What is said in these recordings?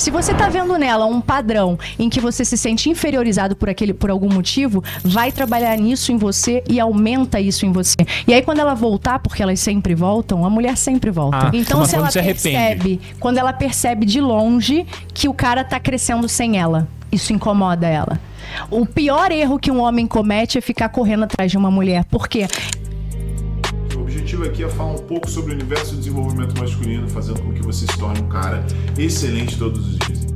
Se você tá vendo nela um padrão em que você se sente inferiorizado por algum motivo, vai trabalhar nisso em você e aumenta isso em você. E aí quando ela voltar, porque elas sempre voltam, a mulher sempre volta. Então se ela percebe, quando ela percebe de longe que o cara tá crescendo sem ela, isso incomoda ela. O pior erro que um homem comete é ficar correndo atrás de uma mulher. Por quê? O objetivo aqui é falar um pouco sobre o universo do desenvolvimento masculino, fazendo com que você se torne um cara excelente todos os dias.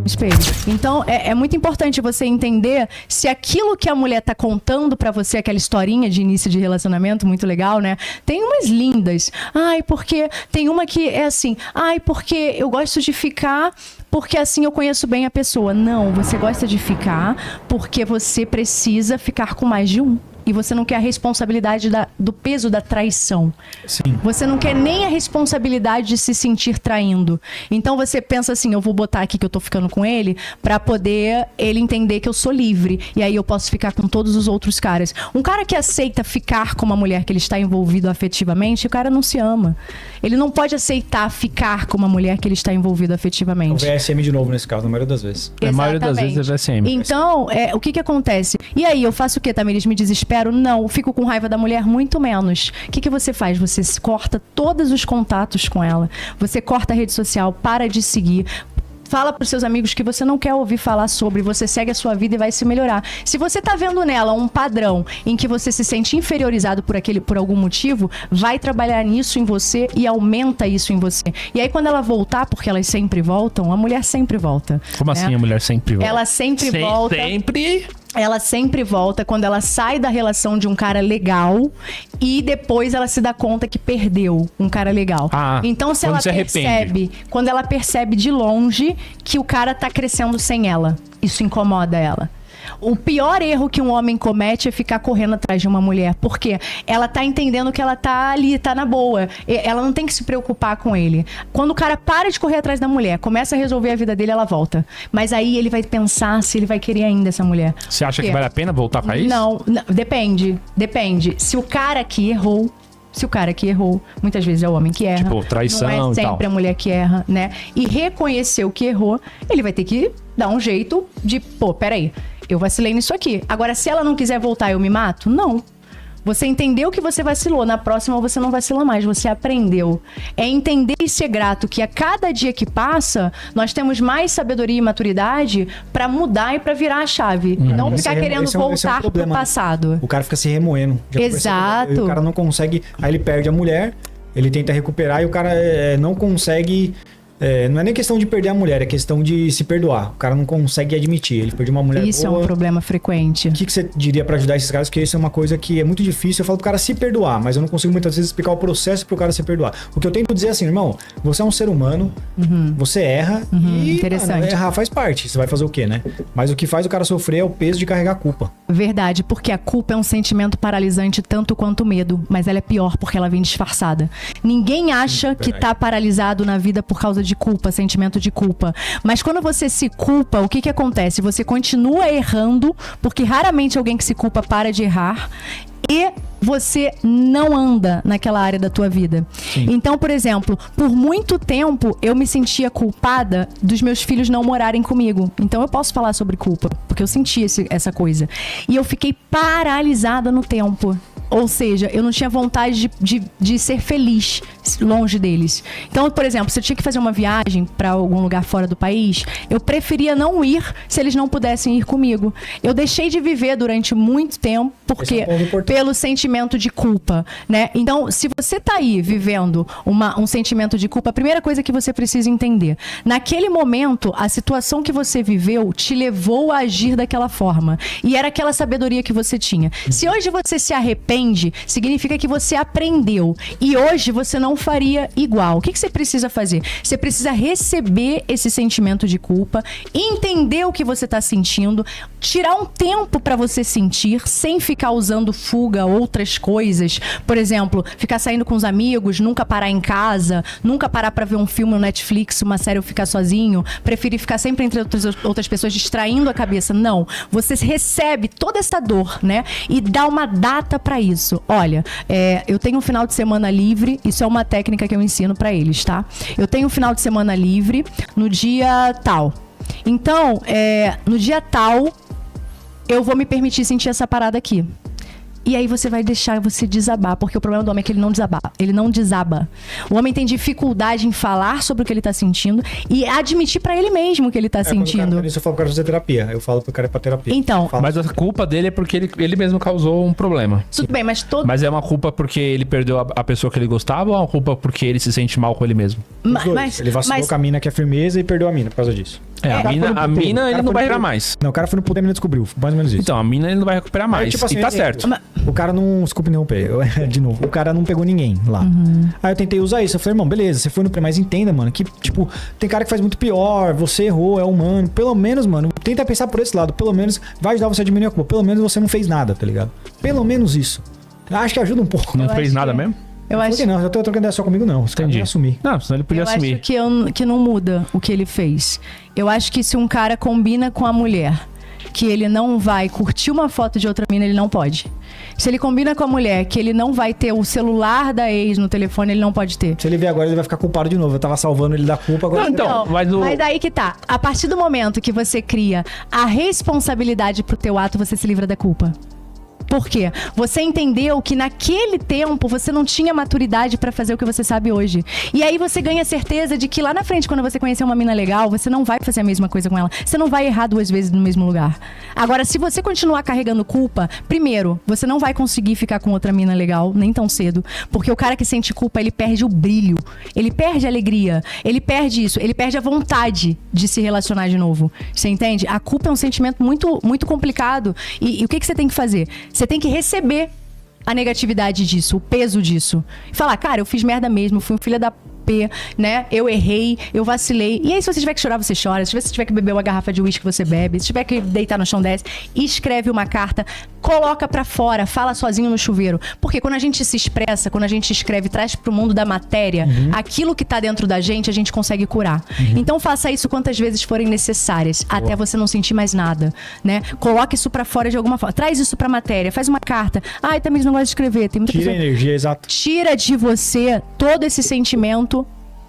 Espelho. Então, é muito importante você entender se aquilo que a mulher tá contando pra você, aquela historinha de início de relacionamento, muito legal, né? Tem umas lindas. Ai, porque... Tem uma que é assim... Ai, porque eu gosto de ficar... Porque assim eu conheço bem a pessoa. Não, você gosta de ficar porque você precisa ficar com mais de um. E você não quer a responsabilidade do peso da traição. Sim. Você não quer nem a responsabilidade de se sentir traindo. Então você pensa assim, eu vou botar aqui que eu tô ficando com ele pra poder ele entender que eu sou livre. E aí eu posso ficar com todos os outros caras. Um cara que aceita ficar com uma mulher que ele está envolvido afetivamente, o cara não se ama. Ele não pode aceitar ficar com uma mulher que ele está envolvido afetivamente. O VSM de novo nesse caso, na maioria das vezes. A maioria das vezes é VSM. Então, o que acontece? E aí, eu faço o quê, Tamires? Me desespero? Não, fico com raiva da mulher? Muito menos. O que você faz? Você corta todos os contatos com ela. Você corta a rede social, para de seguir. Fala para os seus amigos que você não quer ouvir falar sobre, você segue a sua vida e vai se melhorar. Se você tá vendo nela um padrão em que você se sente inferiorizado por algum motivo, vai trabalhar nisso em você e aumenta isso em você. E aí quando ela voltar, porque elas sempre voltam, a mulher sempre volta. Como assim a mulher sempre volta? Ela sempre volta. Sempre? Ela sempre volta quando ela sai da relação de um cara legal e depois ela se dá conta que perdeu um cara legal. Então se ela percebe, quando ela percebe de longe que o cara tá crescendo sem ela, isso incomoda ela. O pior erro que um homem comete é ficar correndo atrás de uma mulher, porque ela tá entendendo que ela tá ali, tá na boa. Ela não tem que se preocupar com ele. Quando o cara para de correr atrás da mulher, começa a resolver a vida dele, ela volta. Mas aí ele vai pensar se ele vai querer ainda essa mulher. Você acha que vale a pena voltar pra isso? Não, depende. Se o cara que errou, muitas vezes é o homem que erra. Tipo, traição e tal. Não é sempre a mulher que erra, né? E reconhecer o que errou, ele vai ter que dar um jeito de, peraí, eu vacilei nisso aqui. Agora, se ela não quiser voltar, eu me mato? Não. Você entendeu que você vacilou. Na próxima, você não vacila mais. Você aprendeu. É entender e ser grato que a cada dia que passa, nós temos mais sabedoria e maturidade pra mudar e pra virar a chave. Não ficar querendo voltar pro passado. O cara fica se remoendo. Exato. E o cara não consegue... Aí ele perde a mulher, ele tenta recuperar e o cara não consegue... não é nem questão de perder a mulher, é questão de se perdoar. O cara não consegue admitir. Ele perdeu uma mulher Isso boa. É um problema frequente. O que você diria pra ajudar esses caras? Porque isso é uma coisa que é muito difícil. Eu falo pro cara se perdoar, mas eu não consigo muitas vezes explicar o processo pro cara se perdoar. O que eu tento dizer é assim, irmão, você é um ser humano, você erra e interessante. Errar faz parte. Você vai fazer o quê, né? Mas o que faz o cara sofrer é o peso de carregar a culpa. Verdade, porque a culpa é um sentimento paralisante tanto quanto o medo, mas ela é pior porque ela vem disfarçada. Ninguém acha que tá paralisado na vida por causa de culpa, sentimento de culpa. Mas quando você se culpa, o que acontece? Você continua errando, porque raramente alguém que se culpa para de errar, e você não anda naquela área da tua vida. Sim. Então, por exemplo, por muito tempo eu me sentia culpada dos meus filhos não morarem comigo. Então eu posso falar sobre culpa, porque eu sentia essa coisa. E eu fiquei paralisada no tempo. Ou seja, eu não tinha vontade de ser feliz longe deles. Então, por exemplo, se eu tinha que fazer uma viagem para algum lugar fora do país, eu preferia não ir se eles não pudessem ir comigo. Eu deixei de viver durante muito tempo porque pelo sentimento de culpa, né? Então, se você tá aí vivendo um sentimento de culpa, a primeira coisa que você precisa entender, naquele momento, a situação que você viveu te levou a agir daquela forma. E era aquela sabedoria que você tinha. Se hoje você se arrepende, significa que você aprendeu e hoje você não faria igual. O que você precisa fazer? Você precisa receber esse sentimento de culpa, entender o que você está sentindo, tirar um tempo para você sentir, sem ficar usando fuga, outras coisas. Por exemplo, ficar saindo com os amigos, nunca parar em casa, nunca parar para ver um filme no Netflix, uma série ou ficar sozinho, preferir ficar sempre entre outras pessoas distraindo a cabeça. Não. Você recebe toda essa dor, né? E dá uma data para isso. Isso. Olha, eu tenho um final de semana livre, isso é uma técnica que eu ensino pra eles, tá? Eu tenho um final de semana livre no dia tal. Então, no dia tal, eu vou me permitir sentir essa parada aqui. E aí você vai deixar você desabar, porque o problema do homem é que ele não desaba. O homem tem dificuldade em falar sobre o que ele tá sentindo e admitir pra ele mesmo que ele tá sentindo. Quando eu falo pro cara fazer terapia, eu falo pro cara ir pra terapia. Então, Mas a culpa dele é porque ele mesmo causou um problema. tudo bem, mas todo... Mas é uma culpa porque ele perdeu a pessoa que ele gostava ou é uma culpa porque ele se sente mal com ele mesmo? Os dois. Ele vacilou com a mina que é firmeza e perdeu a mina por causa disso. A mina ele não vai recuperar mais. Não, o cara foi no puteiro e a mina descobriu. Mais ou menos isso. Então, a mina ele não vai recuperar mais. Tipo assim, e tá certo. O cara não... Desculpa interromper. De novo. O cara não pegou ninguém lá. Aí eu tentei usar isso. Eu falei, irmão, beleza, você foi no... Mas entenda, mano, que, tipo, tem cara que faz muito pior. Você errou, é humano. Pelo menos, mano, tenta pensar por esse lado. Pelo menos vai ajudar você a diminuir a culpa. Pelo menos você não fez nada, tá ligado? Pelo menos isso. Acho que ajuda um pouco. Não fez nada mesmo? Eu acho que não, eu tô trocando ideia só comigo, não. Os caras Entendi. assumir. Não, senão ele podia assumir. Acho que não muda o que ele fez. Eu acho que se um cara combina com a mulher que ele não vai curtir uma foto de outra mina, ele não pode. Se ele combina com a mulher que ele não vai ter o celular da ex no telefone, ele não pode ter. Se ele ver agora, ele vai ficar culpado de novo. Eu tava salvando ele da culpa, agora... Não, então, mas daí que tá. A partir do momento que você cria a responsabilidade pro teu ato, você se livra da culpa. Por quê? Você entendeu que naquele tempo você não tinha maturidade pra fazer o que você sabe hoje. E aí você ganha certeza de que lá na frente, quando você conhecer uma mina legal, você não vai fazer a mesma coisa com ela. Você não vai errar 2 vezes no mesmo lugar. Agora, se você continuar carregando culpa, primeiro, você não vai conseguir ficar com outra mina legal, nem tão cedo. Porque o cara que sente culpa, ele perde o brilho. Ele perde a alegria. Ele perde isso. Ele perde a vontade de se relacionar de novo. Você entende? A culpa é um sentimento muito, muito complicado. E o que você tem que fazer? Você tem que receber a negatividade disso, o peso disso. E falar, cara, eu fiz merda mesmo, fui um filho da P, né? Eu errei, eu vacilei. E aí, se você tiver que chorar, você chora. Se você tiver que beber uma garrafa de uísque, você bebe. Se tiver que deitar no chão, desce. Escreve uma carta, coloca pra fora, fala sozinho no chuveiro. Porque quando a gente se expressa, quando a gente escreve, traz pro mundo da matéria, aquilo que tá dentro da gente, a gente consegue curar. Então faça isso quantas vezes forem necessárias, até você não sentir mais nada, né? Coloque isso pra fora de alguma forma. Traz isso pra matéria, faz uma carta. Ai, também não gosto de escrever. Tem muita Tira a energia, exato. Tira de você todo esse sentimento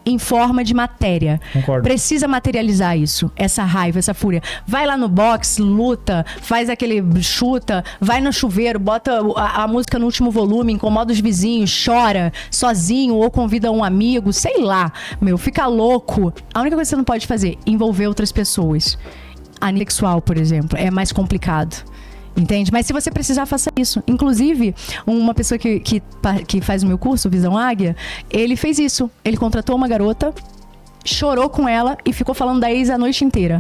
em forma de matéria. Concordo. Precisa materializar isso, essa raiva, essa fúria. Vai lá no box, luta, faz aquele chuta, vai no chuveiro, bota a música no último volume, incomoda os vizinhos, chora sozinho ou convida um amigo, sei lá, fica louco. A única coisa que você não pode fazer, envolver outras pessoas. A sexual, por exemplo, é mais complicado. Entende? Mas se você precisar, faça isso. Inclusive, uma pessoa que faz o meu curso, Visão Águia, ele fez isso. Ele contratou uma garota, chorou com ela e ficou falando da ex a noite inteira.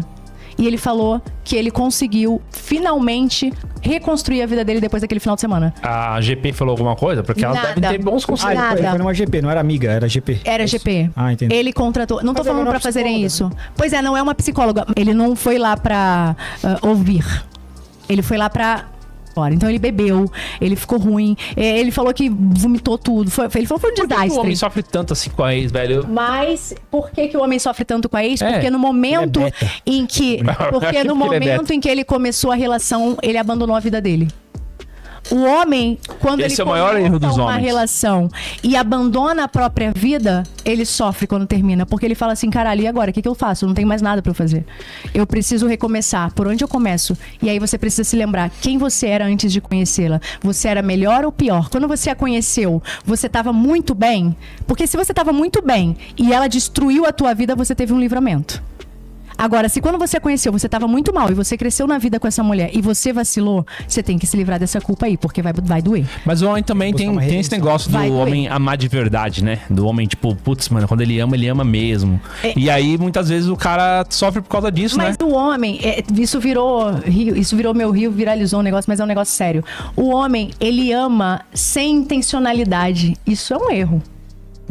E ele falou que ele conseguiu finalmente reconstruir a vida dele depois daquele final de semana. A GP falou alguma coisa? Porque ela deve ter bons conselhos. Ele foi numa GP, não era amiga, era GP. Era GP. Ah, entendi. Ele contratou... Não tô falando pra fazerem isso. Pois é, não é uma psicóloga. Ele não foi lá pra ouvir. Ele foi lá pra... Então ele bebeu, ele ficou ruim, ele falou que vomitou tudo. Ele falou que foi um desastre. Por que o homem sofre tanto assim com a ex, velho? Mas por que o homem sofre tanto com a ex? Porque no momento em que... Porque no momento em que ele começou a relação, ele abandonou a vida dele. O homem, quando Esse ele é o maior erro dos uma homens. relação e abandona a própria vida, ele sofre quando termina. Porque ele fala assim, caralho, e agora? O que eu faço? Eu não tenho mais nada pra eu fazer. Eu preciso recomeçar. Por onde eu começo? E aí você precisa se lembrar quem você era antes de conhecê-la. Você era melhor ou pior? Quando você a conheceu, você tava muito bem? Porque se você tava muito bem e ela destruiu a tua vida, você teve um livramento. Agora, se quando você a conheceu, você estava muito mal e você cresceu na vida com essa mulher e você vacilou, você tem que se livrar dessa culpa aí, porque vai doer. Mas o homem também tem esse negócio do homem amar de verdade, né? Do homem, tipo, putz, mano, quando ele ama mesmo. E aí, muitas vezes, o cara sofre por causa disso, mas né? o homem, isso virou meu rio, viralizou um negócio, mas é um negócio sério. O homem, ele ama sem intencionalidade. Isso é um erro.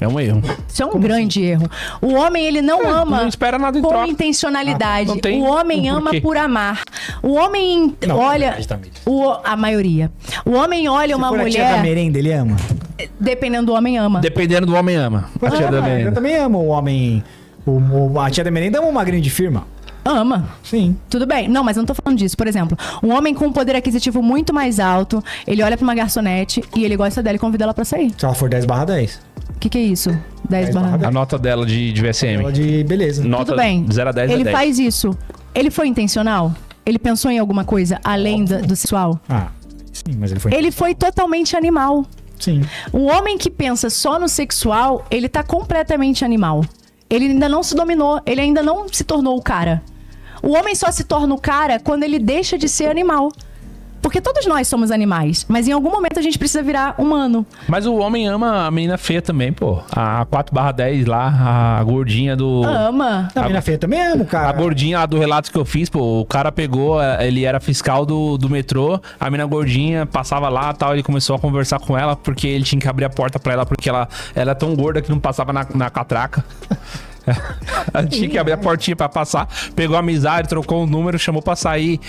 É um erro. Isso é um grande erro. O homem, ele não ama não espera nada em com troca. intencionalidade. Não tem o homem um ama porquê. por amar. O homem olha... A maioria. O homem olha uma mulher... A tia da merenda, ele ama? Dependendo do homem, ama. Dependendo do homem, ama. A tia da Eu merenda. também amo o homem... A tia da merenda ama uma grande firma. Ama. Sim. Tudo bem. Não, mas eu não tô falando disso. Por exemplo, um homem com um poder aquisitivo muito mais alto, ele olha pra uma garçonete e ele gosta dela e convida ela pra sair. Se ela for 10/10. O que é isso? 10/10. A nota dela de VSM. Ela de beleza. Nota Tudo bem. 0 a 10 Ele é 10. faz isso. Ele foi intencional? Ele pensou em alguma coisa além do sexual? Sim, mas ele foi... Ele foi totalmente animal. Sim. Um homem que pensa só no sexual, ele tá completamente animal. Ele ainda não se dominou, ele ainda não se tornou o cara. O homem só se torna o cara quando ele deixa de ser animal. Porque todos nós somos animais, mas em algum momento a gente precisa virar humano. Mas o homem ama a menina feia também, pô. A 4/10 lá, a gordinha do... Ama. A menina feia também ama, cara. A gordinha lá do relato que eu fiz, pô, o cara pegou, ele era fiscal do metrô, a menina gordinha passava lá e tal, ele começou a conversar com ela porque ele tinha que abrir a porta pra ela, porque ela é tão gorda que não passava na catraca. Ela tinha que abrir a portinha pra passar, pegou a amizade, trocou o número, chamou pra sair.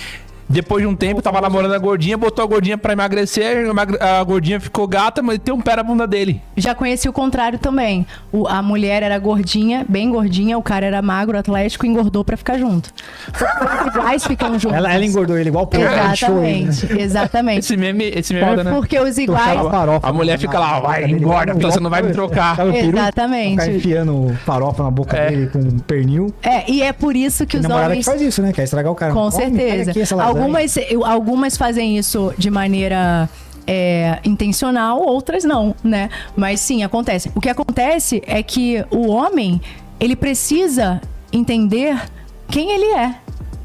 Depois de um tempo, tava namorando a gordinha, botou a gordinha pra emagrecer, a gordinha ficou gata, mas tem um pé na bunda dele. Já conheci o contrário também. A mulher era gordinha, bem gordinha, o cara era magro, atlético, engordou pra ficar junto. Os iguais ficam juntos. Ela engordou ele igual porco. Exatamente, exatamente. Esse meme é, né? Porque os iguais... A mulher fica lá, vai, engorda, porque você não vai me trocar. Exatamente. Ficar enfiando farofa na boca dele com pernil. E é por isso que os namorada homens... que faz isso, né? Quer estragar o cara. Com certeza. Algumas fazem isso de maneira intencional, outras não, né? Mas sim, acontece. O que acontece é que o homem, ele precisa entender quem ele é,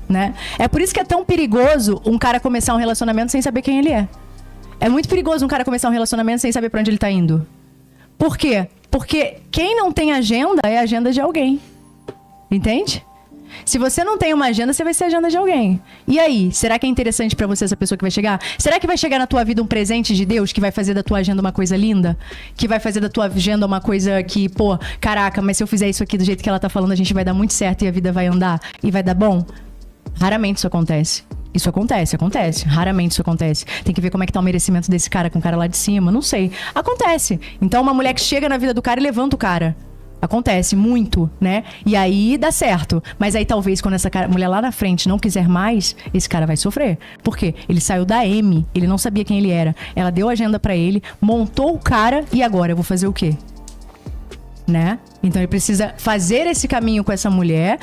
né? É por isso que é tão perigoso um cara começar um relacionamento sem saber quem ele é. É muito perigoso um cara começar um relacionamento sem saber pra onde ele tá indo. Por quê? Porque quem não tem agenda é a agenda de alguém. Entende? Se você não tem uma agenda, você vai ser a agenda de alguém. E aí, será que é interessante pra você essa pessoa que vai chegar? Será que vai chegar na tua vida um presente de Deus que vai fazer da tua agenda uma coisa linda? Que vai fazer da tua agenda uma coisa que, pô, caraca, mas se eu fizer isso aqui do jeito que ela tá falando, a gente vai dar muito certo e a vida vai andar e vai dar bom? Raramente isso acontece. Isso acontece. Raramente isso acontece. Tem que ver como é que tá o merecimento desse cara com o cara lá de cima. Não sei. Acontece. Então, uma mulher que chega na vida do cara e levanta o cara. Acontece muito, né? E aí dá certo. Mas aí talvez quando essa mulher lá na frente não quiser mais, esse cara vai sofrer. Por quê? Ele saiu da M, ele não sabia quem ele era. Ela deu agenda pra ele, montou o cara e agora eu vou fazer o quê? Né? Então ele precisa fazer esse caminho com essa mulher,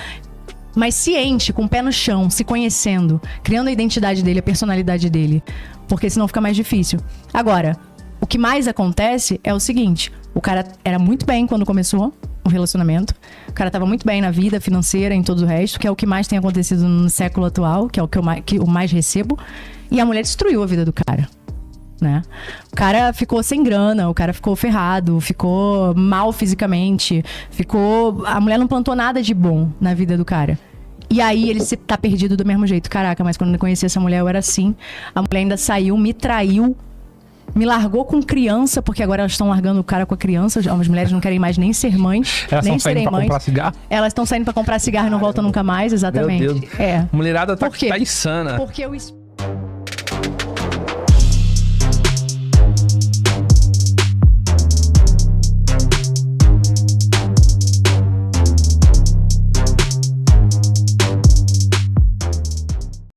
mas ciente, com o pé no chão, se conhecendo, criando a identidade dele, a personalidade dele. Porque senão fica mais difícil. Agora, o que mais acontece é o seguinte: o cara era muito bem quando começou o relacionamento, o cara tava muito bem na vida financeira, em todo o resto, que é o que mais tem acontecido no século atual, que é o que eu mais recebo, e a mulher destruiu a vida do cara, né? O cara ficou sem grana, o cara ficou ferrado, ficou mal fisicamente, a mulher não plantou nada de bom na vida do cara. E aí ele tá perdido do mesmo jeito. Caraca, mas quando eu conheci essa mulher eu era assim. A mulher ainda saiu, me traiu, me largou com criança, porque agora elas estão largando o cara com a criança. As mulheres não querem mais nem ser mães, elas nem serem mães. Elas estão saindo pra comprar cigarro? Elas estão saindo pra comprar cigarro e não voltam nunca mais, exatamente. Meu Deus. Mulherada tá insana. Porque